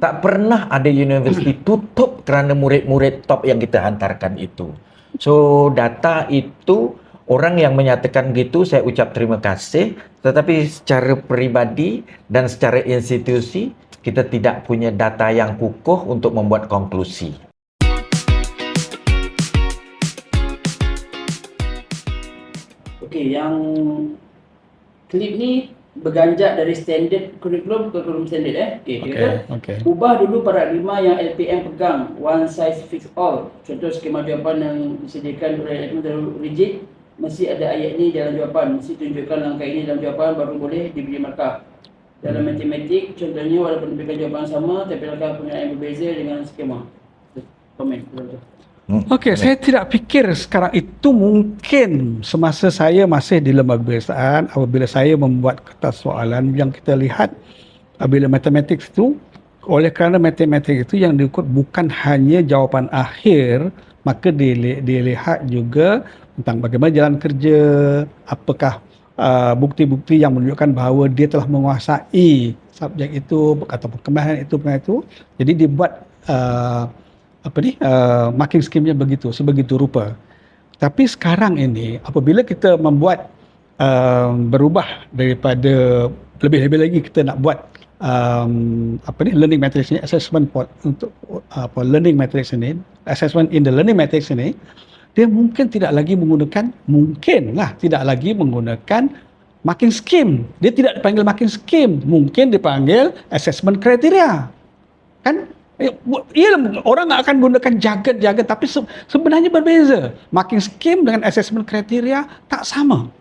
Tak pernah ada universiti tutup kerana murid-murid top yang kita hantarkan itu. So data itu, orang yang menyatakan begitu saya ucap terima kasih, tetapi secara peribadi dan secara institusi kita tidak punya data yang kukuh untuk membuat konklusi. Okey, yang klip ni berganjak dari standard kurikulum ke kurikulum standard Okey. Ubah dulu paradigma yang LPM pegang, one size fits all. Contoh skema jawapan yang disediakan oleh LPM terlalu rigid, mesti ada ayat ini dalam jawapan, mesti tunjukkan langkah ini dalam jawapan baru boleh diberi markah. Dalam matematik, contohnya walaupun diberikan jawapan sama, tapi langkah penilaian berbeza dengan skema. Komen. Okey, saya tidak fikir sekarang itu mungkin semasa saya masih di lembaga kebangsaan, apabila saya membuat kertas soalan yang kita lihat apabila matematik itu, oleh kerana matematik itu yang diukur bukan hanya jawapan akhir, maka dilihat juga tentang bagaimana jalan kerja, apakah bukti-bukti yang menunjukkan bahawa dia telah menguasai subjek itu ataupun kemahiran itu. Jadi dibuat marking scheme-nya sebegitu rupa. Tapi sekarang ini apabila kita membuat berubah daripada lebih-lebih lagi kita nak buat learning matrix ini, assessment untuk learning matrix ini, assessment in the learning matrix ini, dia mungkin tidak lagi menggunakan marking scheme. Dia tidak dipanggil marking scheme, mungkin dipanggil assessment criteria. Kan? Ya, orang akan gunakan jargon, tapi sebenarnya berbeza. Marking scheme dengan assessment criteria tak sama.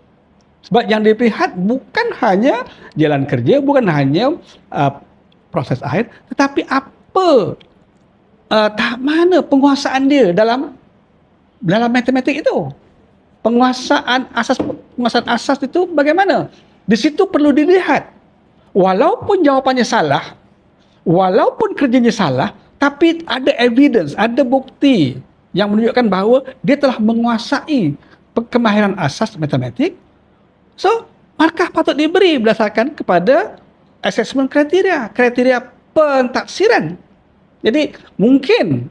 Sebab yang dilihat bukan hanya jalan kerja, bukan hanya proses akhir, tetapi apa tahap mana penguasaan dia dalam matematik itu. Penguasaan asas itu bagaimana? Di situ perlu dilihat. Walaupun jawapannya salah, walaupun kerjanya salah, tapi ada evidence, ada bukti yang menunjukkan bahawa dia telah menguasai kemahiran asas matematik. So, markah patut diberi berdasarkan kepada assessment kriteria pentafsiran. Jadi, mungkin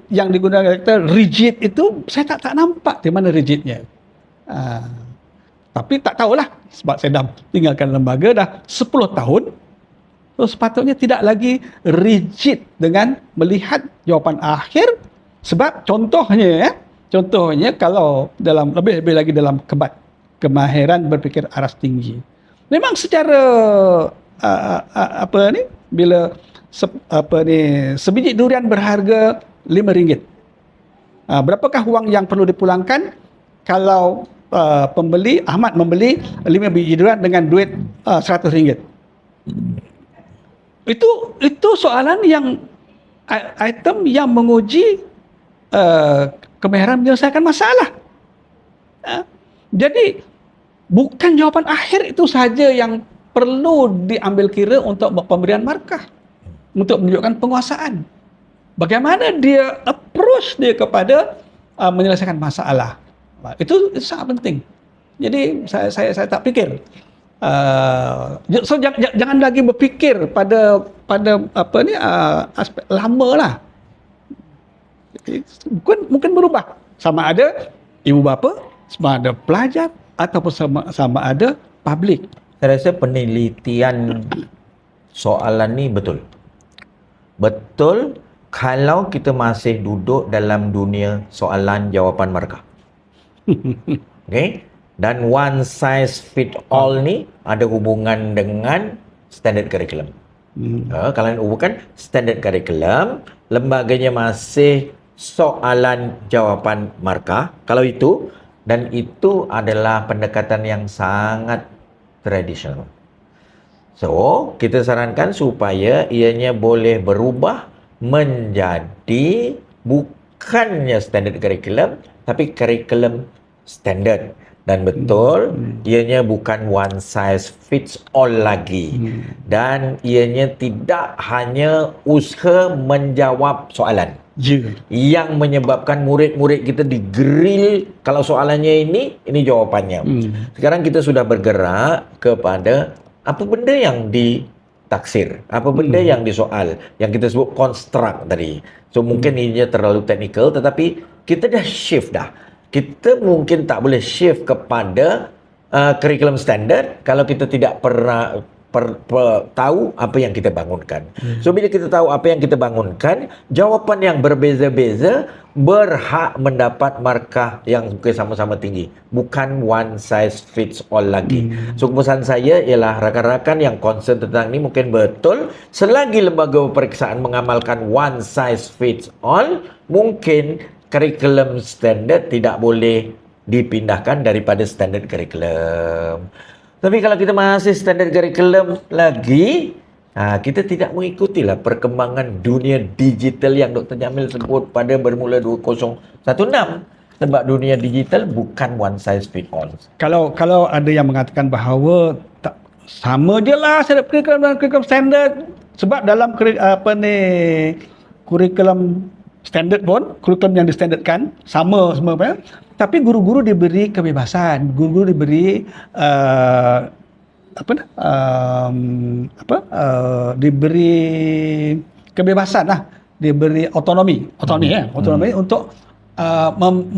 yang digunakan kata rigid itu, saya tak nampak di mana rigidnya. Tapi tak tahulah, sebab saya dah tinggalkan lembaga dah 10 tahun. So, sepatutnya tidak lagi rigid dengan melihat jawapan akhir, sebab contohnya kalau dalam lebih lagi dalam kemahiran berfikir aras tinggi. Memang secara bila sebiji durian berharga RM5. Berapakah wang yang perlu dipulangkan kalau Ahmad membeli 5 biji durian dengan duit RM100? Itu soalan yang item yang menguji kemahiran menyelesaikan masalah. Jadi bukan jawapan akhir itu sahaja yang perlu diambil kira untuk pemberian markah, untuk menunjukkan penguasaan. Bagaimana dia approach dia kepada menyelesaikan masalah. Itu sangat penting. Jadi saya tak fikir. So jangan lagi berfikir pada aspek lama lah. Mungkin berubah. Sama ada ibu bapa, sama ada pelajar, ataupun sama ada publik. Saya rasa penelitian soalan ni betul. Betul kalau kita masih duduk dalam dunia soalan jawapan markah. Okay? Dan one size fit all ni ada hubungan dengan standard curriculum. Kalau bukan standard curriculum, lembaganya masih soalan jawapan markah. Kalau itu, dan itu adalah pendekatan yang sangat tradisional. So, kita sarankan supaya ianya boleh berubah menjadi bukannya standard curriculum, tapi curriculum standard. Dan betul, ianya bukan one size fits all lagi. Dan ianya tidak hanya usaha menjawab soalan. Yang menyebabkan murid-murid kita digrill, kalau soalannya ini jawapannya. Sekarang kita sudah bergerak kepada apa benda yang taksir. Apa benda yang disoal, yang kita sebut construct tadi. So mungkin ininya terlalu teknikal, tetapi kita dah shift dah. Kita mungkin tak boleh shift kepada curriculum standard kalau kita tidak pernah tahu apa yang kita bangunkan. So bila kita tahu apa yang kita bangunkan, jawapan yang berbeza-beza berhak mendapat markah yang sama-sama tinggi. Bukan one size fits all lagi. So keputusan saya ialah rakan-rakan yang concern tentang ini mungkin betul, selagi lembaga peperiksaan mengamalkan one size fits all, mungkin curriculum standard tidak boleh dipindahkan daripada standard curriculum. Tapi kalau kita masih standard curriculum lagi, kita tidak mengikutilah perkembangan dunia digital yang Dr. Jamil sebut pada bermula 2016. Sebab dunia digital bukan one size fit all. Kalau ada yang mengatakan bahawa tak sama je lah standard curriculum dan curriculum standard, sebab dalam kurikulum standard pun, kurikulum yang distandardkan sama semua apa ya. Tapi guru-guru diberi kebebasan, guru-guru diberi diberi kebebasan lah, diberi otonomi untuk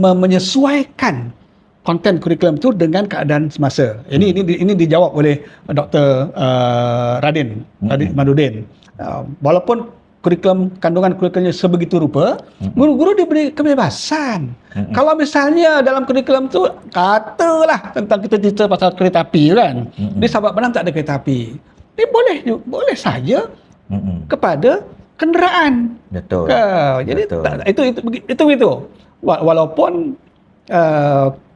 menyesuaikan konten kurikulum itu dengan keadaan semasa. Ini dijawab oleh Dr. Radin Madudin. Walaupun kandungan kurikulumnya sebegitu rupa, guru-guru diberi kebebasan. Kalau misalnya dalam kurikulum tu katalah tentang kita cerita pasal kereta api kan, di Sabak Benang tak ada kereta api, dia boleh saja kepada kenderaan. Betul. Jadi Betul. itu begitu. Walaupun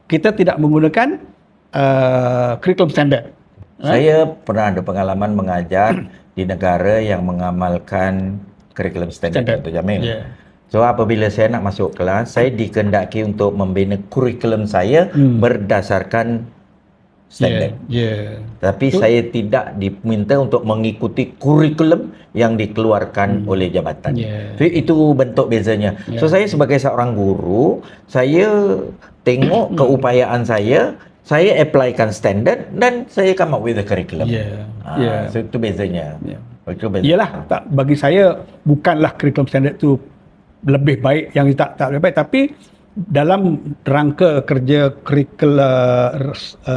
kita tidak menggunakan kurikulum standard. Saya pernah ada pengalaman mengajar di negara yang mengamalkan kurikulum standard Dr. Jamil. Yeah. So apabila saya nak masuk kelas, saya dikehendaki untuk membina kurikulum saya berdasarkan standard. Tapi saya tidak diminta untuk mengikuti kurikulum yang dikeluarkan oleh jabatan. So itu bentuk bezanya. So saya sebagai seorang guru, saya tengok keupayaan saya applykan standard dan saya come up with the curriculum. So itu bezanya. Iyalah, tak, bagi saya bukanlah kurikulum standard tu lebih baik, yang tak lebih baik, tapi dalam rangka kerja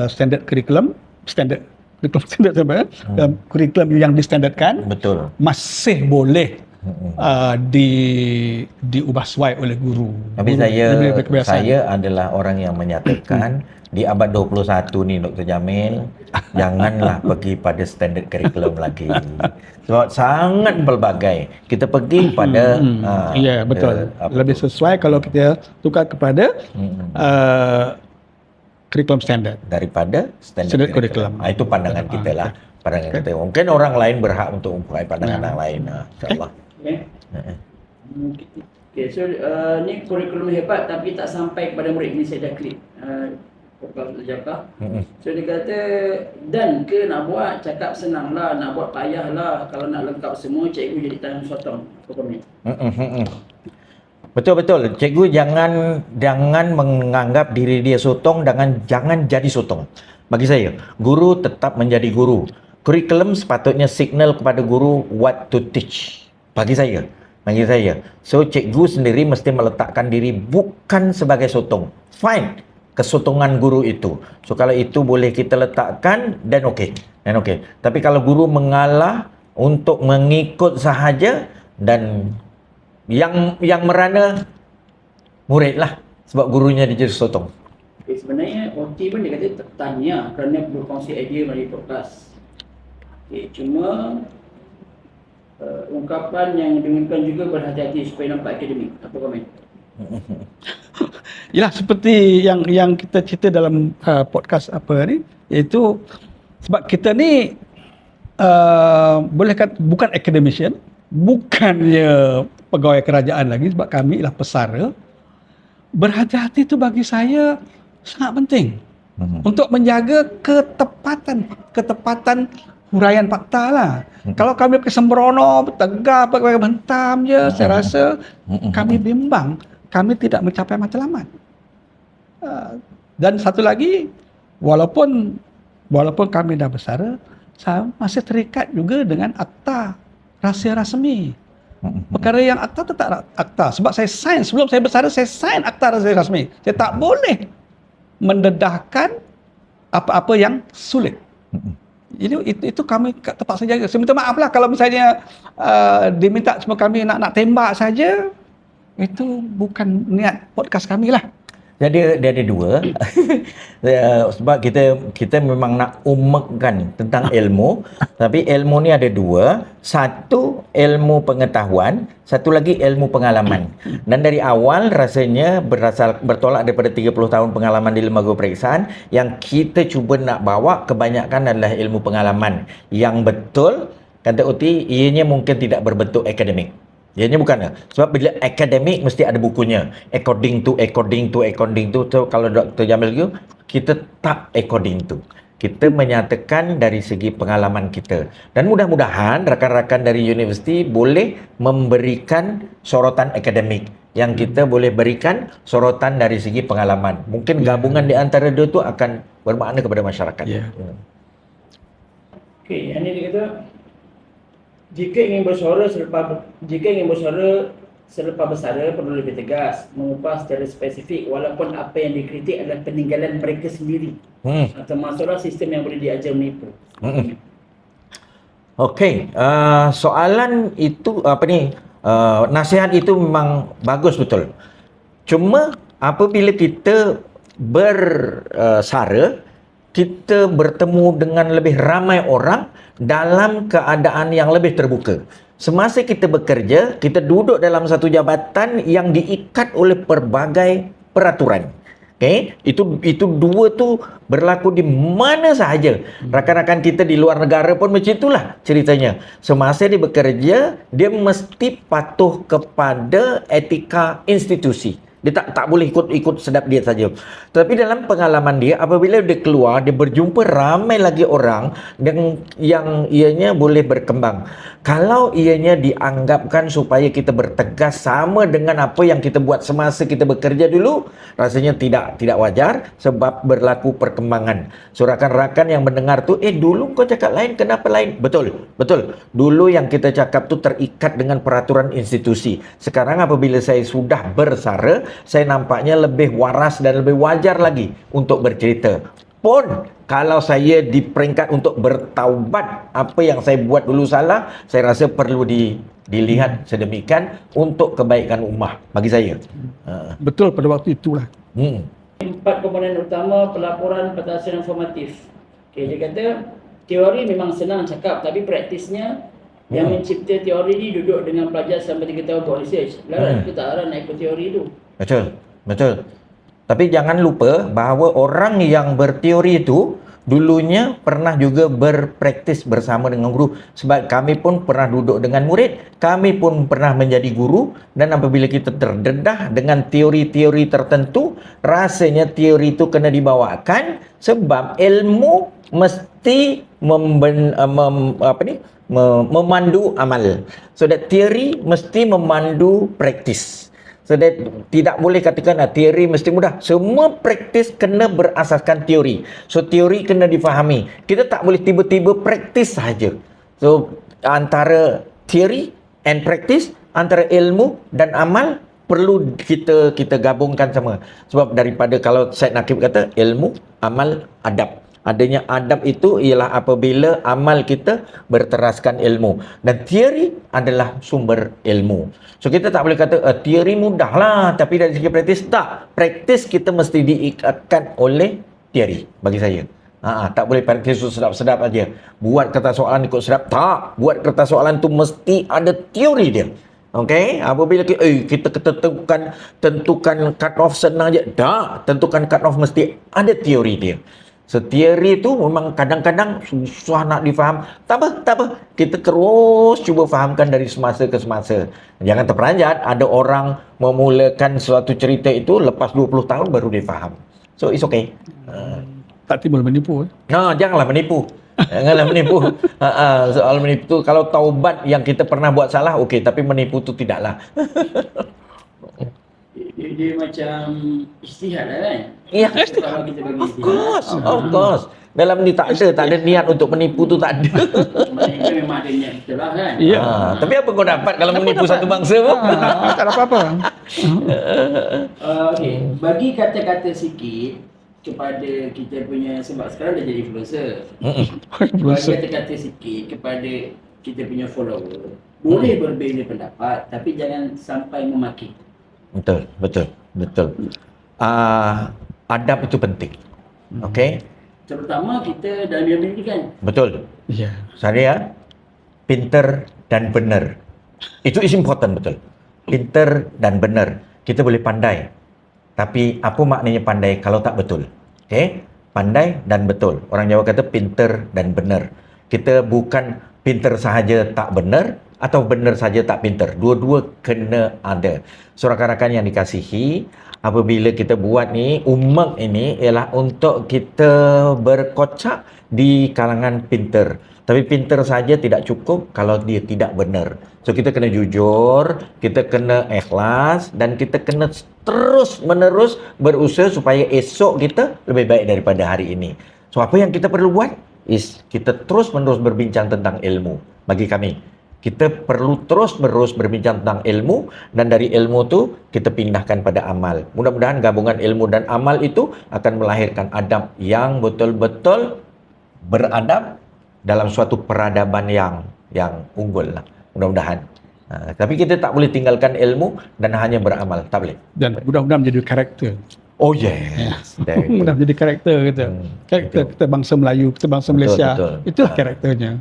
standard kurikulum kurikulum yang distandardkan, betul, masih boleh diubah suai oleh guru. Tapi saya adalah orang yang menyatakan di abad 21 ni Dr. Jamil, janganlah pergi pada standard curriculum lagi. Sebab sangat pelbagai. Kita pergi pada betul. Lebih sesuai kalau kita tukar kepada curriculum standard daripada standard curriculum. Itu pandangan kita lah. Pandangan kita. Mungkin orang lain berhak untuk mempunyai pandangan yang lain. InsyaAllah. Okay, so ni kurikulum hebat tapi tak sampai kepada murid. Ni saya dah klik so dia kata, dan ke nak buat, cakap senang lah, nak buat payah lah. Kalau nak lengkap semua, cikgu jadi tangan sotong. Apa komen? Betul-betul. Cikgu jangan menganggap diri dia sotong, jangan jadi sotong. Bagi saya, guru tetap menjadi guru. Kurikulum sepatutnya signal kepada guru what to teach. Bagi saya. So cikgu sendiri mesti meletakkan diri bukan sebagai sotong. Fine, kesotongan guru itu. So kalau itu boleh kita letakkan, dan okey. Tapi kalau guru mengalah untuk mengikut sahaja, dan yang merana murid lah, sebab gurunya dia jadi sotong. Okay, sebenarnya OT pun dia kata tanya kerana berkongsi idea melalui podcast. Okay, cuma ungkapan yang demikian juga berhati-hati supaya nampak akademik. Apa komen? Yalah, seperti yang kita cerita dalam podcast apa ni, iaitu sebab kita ni boleh kata bukan academician, bukannya pegawai kerajaan lagi, sebab kami ialah pesara. Berhati-hati itu bagi saya sangat penting untuk menjaga ketepatan huraian fakta lah. Kalau kami pakai sembrono, tegar, pakai bentam je, saya rasa kami bimbang, kami tidak mencapai matlamat. Dan satu lagi, walaupun kami dah bersara, masih terikat juga dengan akta rahsia rasmi. Perkara yang akta tetap akta. Sebab saya sign, sebelum saya bersara, saya sign akta rahsia rasmi. Saya tak boleh mendedahkan apa-apa yang sulit. Itu kami terpaksa jaga. Saya minta maaf lah kalau misalnya diminta semua kami nak tembak saja. Itu bukan niat podcast kami lah. Jadi dia ada dua. Sebab kita memang nak umekkan tentang ilmu, tapi ilmu ni ada dua. Satu ilmu pengetahuan, satu lagi ilmu pengalaman. Dan dari awal rasanya bertolak daripada 30 tahun pengalaman di lembaga periksaan, yang kita cuba nak bawa kebanyakan adalah ilmu pengalaman yang betul. Kata Uti, ianya mungkin tidak berbentuk akademik. Ianya bukan. Sebab bila akademik mesti ada bukunya. According to. So, kalau Dr. Jamil itu, kita tak according to. Kita menyatakan dari segi pengalaman kita. Dan mudah-mudahan rakan-rakan dari universiti boleh memberikan sorotan akademik. Yang kita boleh berikan sorotan dari segi pengalaman. Mungkin gabungan di antara dua itu akan bermakna kepada masyarakat. Okey, yang ini dia kata, jika ingin bersuara selepas bersara perlu lebih tegas, mengupas secara spesifik walaupun apa yang dikritik adalah peninggalan mereka sendiri. Termasuklah sistem yang boleh diajar menipu. Okey, soalan itu nasihat itu memang bagus betul. Cuma apabila kita bersara, kita bertemu dengan lebih ramai orang dalam keadaan yang lebih terbuka. Semasa kita bekerja, kita duduk dalam satu jabatan yang diikat oleh pelbagai peraturan. Okay? Itu dua tu berlaku di mana sahaja. Rakan-rakan kita di luar negara pun macam itulah ceritanya. Semasa dia bekerja, dia mesti patuh kepada etika institusi. Dia tak boleh ikut sedap dia saja. Tapi dalam pengalaman dia, apabila dia keluar, dia berjumpa ramai lagi orang yang ianya boleh berkembang. Kalau ianya dianggapkan supaya kita bertegas sama dengan apa yang kita buat semasa kita bekerja dulu, rasanya tidak wajar sebab berlaku perkembangan. So rakan-rakan yang mendengar tu, dulu kau cakap lain, kenapa lain? Betul. Dulu yang kita cakap tu terikat dengan peraturan institusi. Sekarang apabila saya sudah bersara, saya nampaknya lebih waras dan lebih wajar lagi untuk bercerita. Pun kalau saya di peringkat untuk bertaubat apa yang saya buat dulu salah, saya rasa perlu dilihat sedemikian untuk kebaikan ummah bagi saya. Betul pada waktu itulah. 4 komponen utama pelaporan petasan informatif. Okay, dia kata teori memang senang cakap, tapi praktisnya yang mencipta teori ni duduk dengan pelajar selama 3 tahun buat research. Kita tak harap nak ikut teori tu. Betul. Tapi jangan lupa bahawa orang yang berteori itu dulunya pernah juga berpraktis bersama dengan guru. Sebab kami pun pernah duduk dengan murid, kami pun pernah menjadi guru, dan apabila kita terdedah dengan teori-teori tertentu, rasanya teori itu kena dibawakan sebab ilmu mesti memandu amal. So that teori mesti memandu praktis. So that tidak boleh katakan teori mesti mudah. Semua praktis kena berasaskan teori. So teori kena difahami. Kita tak boleh tiba-tiba praktis sahaja. So antara teori and practice, antara ilmu dan amal perlu kita gabungkan sama. Sebab daripada kalau Syed Nakib kata ilmu, amal, adab. Adanya adab itu ialah apabila amal kita berteraskan ilmu, dan teori adalah sumber ilmu. So kita tak boleh kata teori mudah lah, tapi dari segi praktis tak. Praktis kita mesti diikatkan oleh teori bagi saya. Tak boleh praktis sedap-sedap aja. Buat kertas soalan ikut sedap, tak. Buat kertas soalan tu mesti ada teori dia. Okey, apabila kita tentukan cut off senang je, tak. Tentukan cut off mesti ada teori dia. So teori tu memang kadang-kadang susah nak difaham. Tak apa. Kita terus cuba fahamkan dari semasa ke semasa. Jangan terperanjat, ada orang memulakan suatu cerita itu lepas 20 tahun baru dia faham. So it's okay. Tak timbul menipu. Janganlah menipu. Soal menipu tu, kalau taubat yang kita pernah buat salah, okey, tapi menipu tu tidaklah. Dia macam ijtihad lah kan? Ya, Kalau kita bagi of course. Dalam ni tak ada niat untuk menipu tu tak ada. Mereka memang ada niat kita lah kan. Ya. Tapi apa kau dapat kalau Apa menipu dapat? satu bangsa? Tak ada apa-apa. Okey, bagi kata-kata sikit kepada kita punya, sebab sekarang dah jadi influencer. Bagi kata-kata sikit kepada kita punya follower. Boleh berbeza pendapat tapi jangan sampai memaki. Betul. Adab itu penting. Okey? Terutama kita dalam bidang pendidikan. Betul. Ya. Saya pinter dan benar. Itu is important, betul. Pinter dan benar. Kita boleh pandai. Tapi apa maknanya pandai kalau tak betul? Okey? Pandai dan betul. Orang Jawa kata pinter dan benar. Kita bukan pinter sahaja tak benar atau benar saja tak pinter. Dua-dua kena ada. So rakan-rakan yang dikasihi, apabila kita buat ni, ummah ini ialah untuk kita berkocak di kalangan pinter. Tapi pinter saja tidak cukup kalau dia tidak benar. So kita kena jujur, kita kena ikhlas dan kita kena terus menerus berusaha supaya esok kita lebih baik daripada hari ini. So apa yang kita perlu buat is kita terus menerus berbincang tentang ilmu. Bagi kami, kita perlu terus-menerus berbincang tentang ilmu dan dari ilmu tu kita pindahkan pada amal. Mudah-mudahan gabungan ilmu dan amal itu akan melahirkan adab yang betul-betul beradab dalam suatu peradaban yang unggul lah. Mudah-mudahan. Tapi kita tak boleh tinggalkan ilmu dan hanya beramal. Tak boleh. Dan mudah-mudahan menjadi karakter. Oh yes. There you go. Mudah menjadi karakter kita. Karakter betul. kita bangsa Melayu, kita bangsa Malaysia. betul. Itulah karakternya.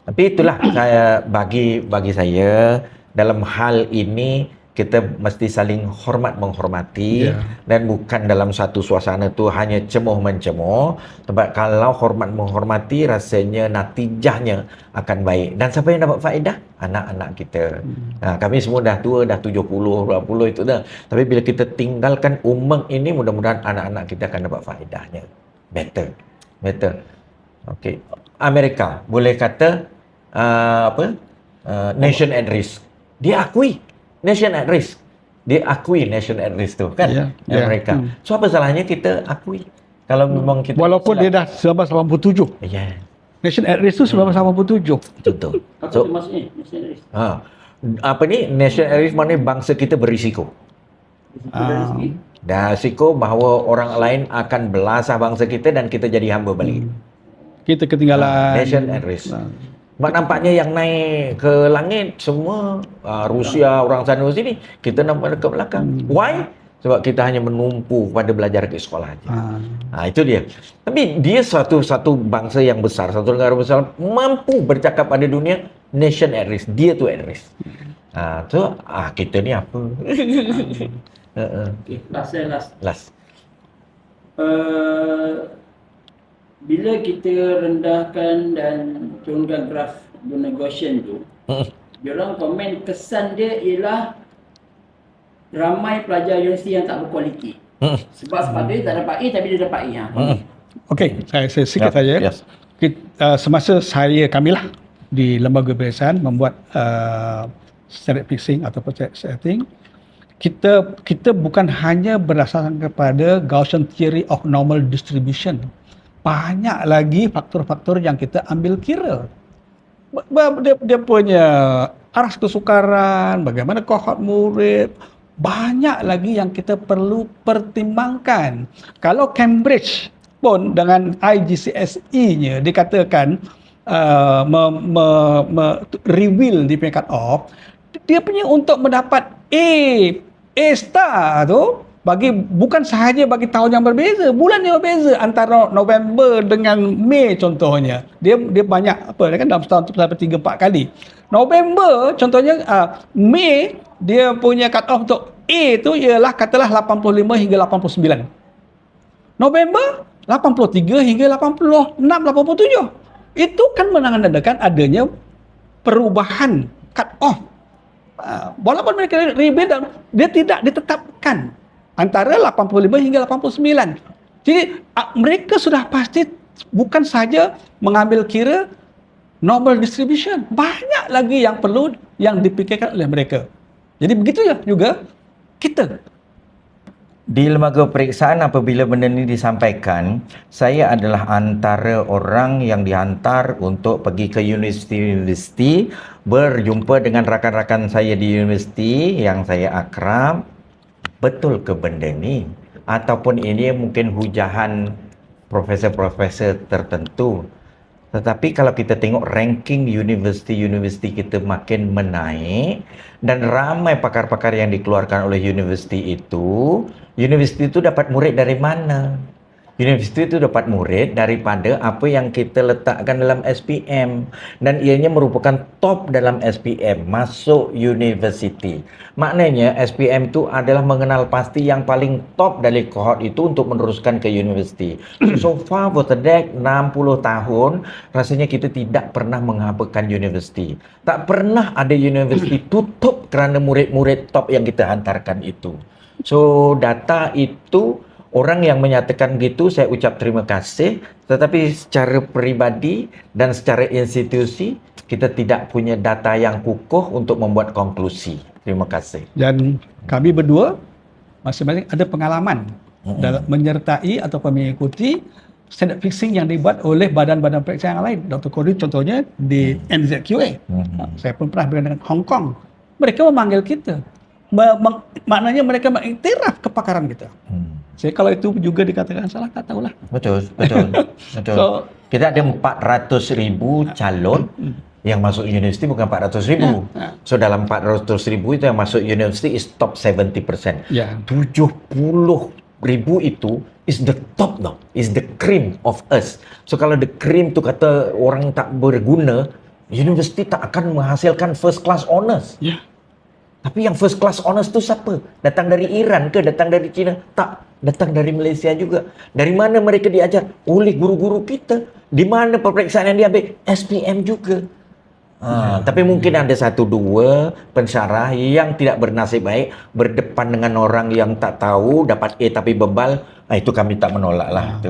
Tapi itulah saya bagi saya dalam hal ini kita mesti saling hormat menghormati dan bukan dalam satu suasana tu hanya cemuh mencemuh. Sebab kalau hormat menghormati rasanya natijahnya akan baik. Dan siapa yang dapat faedah? Anak-anak kita. Kami semua dah tua, dah 70, 80 itu dah. Tapi bila kita tinggalkan ummah ini, mudah-mudahan anak-anak kita akan dapat faedahnya. Better. Okey. Amerika boleh kata nation at risk. Dia akui nation at risk. Dia akui nation at risk tu kan Amerika. So apa salahnya kita akui? Kalau memang kita Walaupun dia dah 1987. Ya. Nation at risk tu 1987. Betul. Apa So tu maksudnya? National risk. apa ni nation at risk maknanya bangsa kita berisiko. Dari segi Dan risiko bahawa orang lain akan belasah bangsa kita dan kita jadi hamba balik. Kita ketinggalan. Nation at risk. Sebab nampaknya yang naik ke langit semua Rusia, orang sana sini, kita nampak dekat belakang. Why? Sebab kita hanya menumpu pada belajar ke sekolah aja. Itu dia. Tapi dia satu bangsa yang besar, satu negara besar mampu bercakap pada dunia, nation at risk. Dia tu at risk. So kita ni apa? Okay, last. Bila kita rendahkan dan turunkan graf the negotiation tu, diorang komen kesan dia ialah ramai pelajar universiti yang tak berkualiti. Sebab dia tak dapat A tapi dia dapat A. Okey, saya sikit saja. Yes. Semasa kamilah di lembaga peperiksaan membuat standard fixing ataupun setting, kita bukan hanya berdasarkan kepada Gaussian theory of normal distribution. Banyak lagi faktor-faktor yang kita ambil kira. Dia punya aras kesukaran, bagaimana kohort murid, banyak lagi yang kita perlu pertimbangkan. Kalau Cambridge pun dengan IGCSE-nya dikatakan reveal di punya cut off, dia punya untuk mendapat A star tu bukan sahaja bagi tahun yang berbeza, bulan yang berbeza antara November dengan Mei contohnya. Dia banyak kan dalam setahun tu sampai 3-4 kali. November contohnya Mei dia punya cut off untuk A tu ialah katalah 85 hingga 89. November 83 hingga 86 87. Itu kan menandakan adanya perubahan cut off. Walaupun mereka reveal dan dia tidak ditetapkan antara 85 hingga 89. Jadi mereka sudah pasti bukan saja mengambil kira normal distribution. Banyak lagi yang perlu yang dipikirkan oleh mereka. Jadi begitu juga kita. Di lembaga periksaan apabila benda ini disampaikan, saya adalah antara orang yang dihantar untuk pergi ke universiti-universiti, berjumpa dengan rakan-rakan saya di universiti yang saya akrab. Betul ke benda ni? Ataupun ini mungkin hujahan profesor-profesor tertentu. Tetapi kalau kita tengok ranking universiti-universiti kita makin menaik dan ramai pakar-pakar yang dikeluarkan oleh universiti itu dapat murid dari mana? Universiti itu dapat murid daripada apa yang kita letakkan dalam SPM dan ianya merupakan top dalam SPM masuk universiti. Maknanya SPM itu adalah mengenal pasti yang paling top dari kohort itu untuk meneruskan ke universiti. So far for the decade 60 tahun rasanya kita tidak pernah menghampakan universiti. Tak pernah ada universiti tutup kerana murid-murid top yang kita hantarkan itu. So data itu orang yang menyatakan gitu saya ucap terima kasih, tetapi secara peribadi dan secara institusi kita tidak punya data yang kukuh untuk membuat konklusi. Terima kasih. Dan kami berdua masing-masing ada pengalaman dalam menyertai ataupun mengikuti standard fixing yang dibuat oleh badan-badan periksa yang lain. Dr. Kori contohnya di NZQA. Saya pun pernah berada dengan Hong Kong. Mereka memanggil kita. Maknanya mereka mengiktiraf kepakaran kita. Saya kalau itu juga dikatakan salah, tak tahulah. Betul. So, Kita ada 400,000 calon yang masuk universiti, bukan 400,000. So dalam 400,000 itu yang masuk universiti is top 70%. Ya. 70,000 itu is the top now, is the cream of us. So kalau the cream tu kata orang tak berguna, universiti tak akan menghasilkan first class honors. Ya. Tapi yang first class honors tu siapa? Datang dari Iran ke? Datang dari China? Tak. Datang dari Malaysia juga. Dari mana mereka diajar? Oleh guru-guru kita. Di mana peperiksaan yang diambil? SPM juga. Tapi mungkin ada satu dua pensyarah yang tidak bernasib baik, berdepan dengan orang yang tak tahu, dapat A tapi bebal. Itu kami tak menolak lah.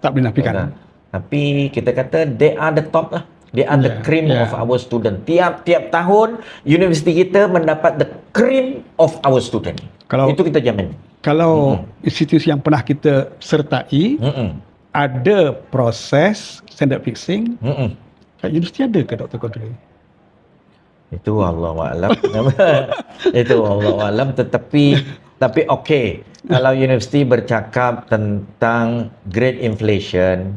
Tak dinafikan. Tapi kita kata they are the top lah. They are the cream of our student. Tiap-tiap tahun universiti kita mendapat the cream of our student. Itu kita jamin. Kalau institusi yang pernah kita sertai ada proses standard fixing, kat universiti ada ke Dr. Kodri? Itu Allahualam. Itu Allahualam. Tapi okey. Kalau universiti bercakap tentang grade inflation,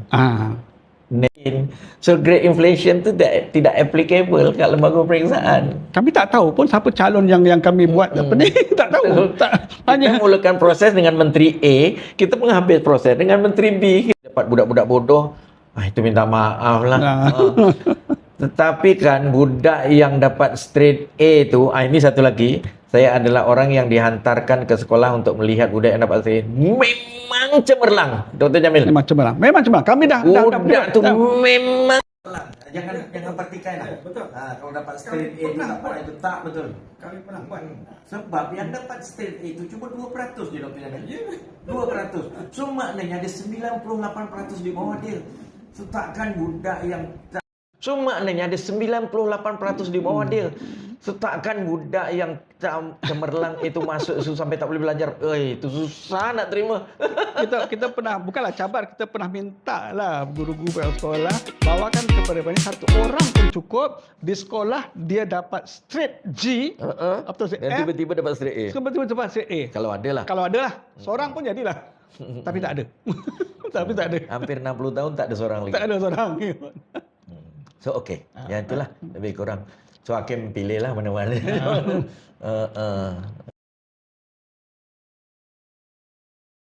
so grade inflation tu tidak applicable kat lembaga periksaan. Kami tak tahu pun siapa calon yang kami buat apa ni, tak tahu. Hanya mulakan proses dengan Menteri A, kita menghabis proses dengan Menteri B, kita dapat budak-budak bodoh. Itu minta maaf lah. Tetapi kan budak yang dapat straight A tu, ini satu lagi, saya adalah orang yang dihantarkan ke sekolah untuk melihat budak yang dapat straight A. Memang cemerlang, Dr. Jamil. Memang cemerlang. Kami dah budak tu memang jangan pertikaian lah. Betul. Kalau dapat straight A tak apa, itu tak betul. Kami pernah buat. Sebab yang dapat straight A itu cuma 2% je, Dr. Jamil. 2%. So maknanya ada 98% di bawah dia. So takkan budak yang So maknanya ada 98% di bawah dia. So takkan budak yang cemerlang itu masuk sampai tak boleh belajar. Itu susah nak terima. kita pernah, bukanlah cabar, kita pernah minta lah guru-guru sekolah bawakan kepada banyak satu orang pun cukup di sekolah dia dapat straight G atau dan tiba-tiba dapat straight A. Tiba-tiba dapat straight A. Kalau ada lah. Seorang pun jadilah. Tapi tak ada. Hampir 60 tahun tak ada seorang lagi. Tak ada seorang. So okey. Ya itulah lebih kurang. So hakim pilihlah mana-mana.